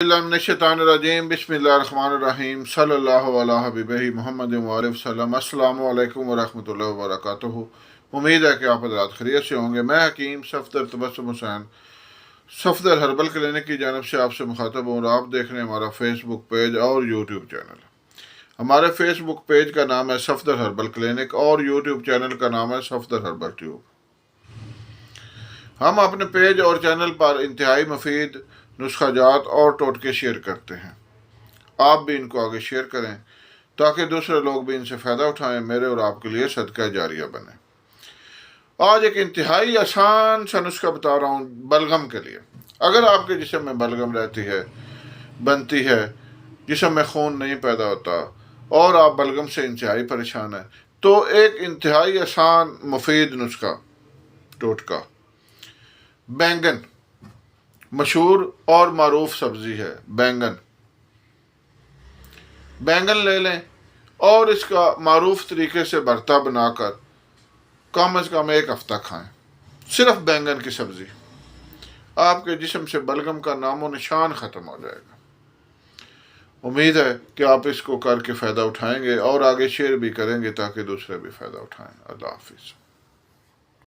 बिस्मिल्लाहिर्रहमानिर्रहीम बिस्मिल्लाहिर्रहमानिर्रहीम सल्लल्लाहु अला हबीबिही मुहम्मद व आलिहि वसल्लम। अस्सलामु अलैकुम व रहमतुल्लाहि व बरकातुहू। उम्मीद है कि आप हज़रात खैरियत से होंगे। मैं हकीम सफदर तबस्सुम हुसैन सफदर हर्बल क्लिनिक की जानब से आपसे मुखातब हूँ और आप देख रहे हैं हमारा फेसबुक पेज और यूट्यूब चैनल। हमारे फेसबुक पेज का नाम है सफदर हर्बल क्लिनिक और यूट्यूब चैनल का नाम है सफदर हर्बल ट्यूब। हम अपने पेज और चैनल पर इंतहाई मुफीद नुस्खाजात और टोटके शेयर करते हैं। आप भी इनको आगे शेयर करें ताकि दूसरे लोग भी इनसे फ़ायदा उठाएं, मेरे और आपके लिए सदका जारिया बने। आज एक इंतहाई आसान सा नुस्खा बता रहा हूँ बलगम के लिए। अगर आपके जिस्म में बलगम रहती है, बनती है, जिस्म में खून नहीं पैदा होता और आप बलगम से इंतहाई परेशान हैं, तो एक इंतहाई आसान मुफीद नुस्खा टोटका, बैंगन मशहूर और मारूफ सब्ज़ी है। बैंगन ले लें और इसका मारूफ तरीके से भरता बनाकर कम से कम एक हफ्ता खाएं। सिर्फ बैंगन की सब्ज़ी, आपके जिस्म से बलगम का नामो निशान ख़त्म हो जाएगा। उम्मीद है कि आप इसको करके फ़ायदा उठाएंगे और आगे शेयर भी करेंगे ताकि दूसरे भी फ़ायदा उठाएं। अल्लाह हाफिज़।